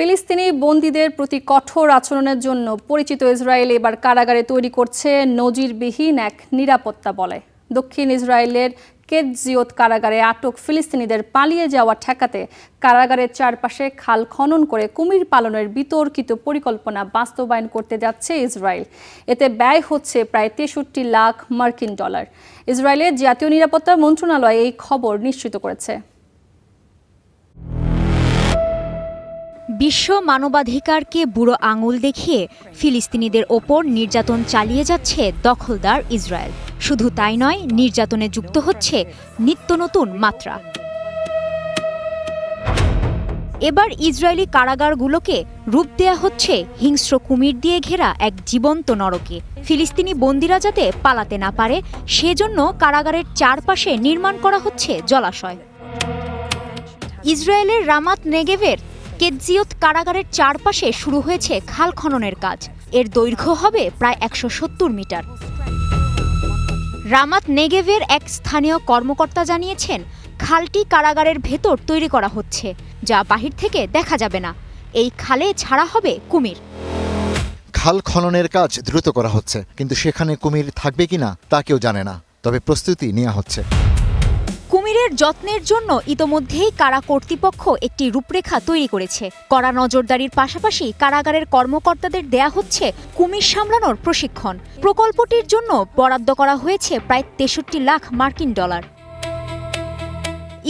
ফিলিস্তিনি বন্দীদের প্রতি কঠোর আচরণের জন্য পরিচিত ইসরায়েল এবার কারাগারে তৈরি করছে নজিরবিহীন এক নিরাপত্তা বলয়। দক্ষিণ ইসরায়েলের কেতজিওত কারাগারে আটক ফিলিস্তিনিদের পালিয়ে যাওয়া ঠেকাতে কারাগারের চারপাশে খাল খনন করে কুমির পালনের বিতর্কিত পরিকল্পনা বাস্তবায়ন করতে যাচ্ছে ইসরায়েল। এতে ব্যয় হচ্ছে প্রায় ৬৩ লাখ মার্কিন ডলার। ইসরায়েলের জাতীয় নিরাপত্তা মন্ত্রণালয় এই খবর নিশ্চিত করেছে। বিশ্ব মানবাধিকারকে বুড়ো আঙুল দেখিয়ে ফিলিস্তিনিদের ওপর নির্যাতন চালিয়ে যাচ্ছে দখলদার ইসরায়েল। শুধু তাই নয়, নির্যাতনে যুক্ত হচ্ছে নিত্য নতুন মাত্রা। এবার ইসরায়েলি কারাগারগুলোকে রূপ দেয়া হচ্ছে হিংস্র কুমির দিয়ে ঘেরা এক জীবন্ত নরকে। ফিলিস্তিনি বন্দীরা যাতে পালাতে না পারে সেজন্য কারাগারের চারপাশে নির্মাণ করা হচ্ছে জলাশয়। ইসরায়েলের রামাত নেগেভের কেতজিওত কারাগারের চারপাশে শুরু হয়েছে খাল খননের কাজ। এর দৈর্ঘ্য হবে প্রায় ১৭০ মিটার। রামাত নেগেভের এক স্থানীয় কর্মকর্তা জানিয়েছেন, খালটি কারাগারের ভেতর তৈরি করা হচ্ছে, যা বাহির থেকে দেখা যাবে না। এই খালে ছাড়া হবে কুমির। খাল খননের কাজ দ্রুত করা হচ্ছে, কিন্তু সেখানে কুমির থাকবে কিনা তা কেউ জানে না। তবে প্রস্তুতি নেওয়া হচ্ছে। কুমিরের যত্নের জন্য ইতোমধ্যেই কারা কর্তৃপক্ষ একটি রূপরেখা তৈরি করেছে। কড়া নজরদারির পাশাপাশি কারাগারের কর্মকর্তাদের দেয়া হচ্ছে কুমির সামলানোর প্রশিক্ষণ। প্রকল্পটির জন্য বরাদ্দ করা হয়েছে প্রায় ৬৩ লাখ মার্কিন ডলার।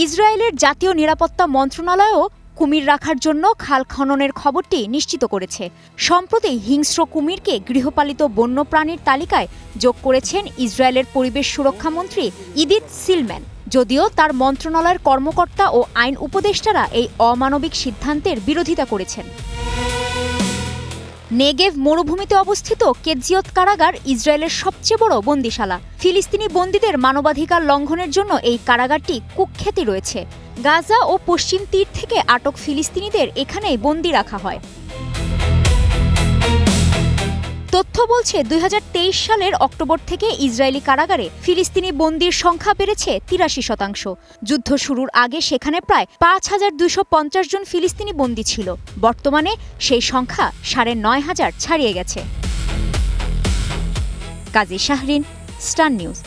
ইসরায়েলের জাতীয় নিরাপত্তা মন্ত্রণালয়ও কুমির রাখার জন্য খাল খননের খবরটি নিশ্চিত করেছে। সম্প্রতি হিংস্র কুমিরকে গৃহপালিত বন্যপ্রাণীর তালিকায় যোগ করেছেন ইসরায়েলের পরিবেশ সুরক্ষা মন্ত্রী ইদিত সিলম্যান। যদিও তার মন্ত্রণালয়ের কর্মকর্তা ও আইন উপদেষ্টারা এই অমানবিক সিদ্ধান্তের বিরোধিতা করেছেন। নেগেভ মরুভূমিতে অবস্থিত কেতজিওত কারাগার ইসরায়েলের সবচেয়ে বড় বন্দিশালা। ফিলিস্তিনি বন্দীদের মানবাধিকার লঙ্ঘনের জন্য এই কারাগারটি কুখ্যাতি রয়েছে। গাজা ও পশ্চিম তীর থেকে আটক ফিলিস্তিনিদের এখানেই বন্দী রাখা হয়। তথ্য বলছে ২০২৩ সালের অক্টোবর থেকে ইসরায়েলি কারাগারে ফিলিস্তিনি বন্দীর সংখ্যা বেড়েছে ৮৩%। যুদ্ধ শুরুর আগে সেখানে প্রায় ৫,২৫০ জন ফিলিস্তিনি বন্দী ছিল। বর্তমানে সেই সংখ্যা ৯,৫০০ ছাড়িয়ে গেছে। কাজী শাহরিন, স্টার নিউজ।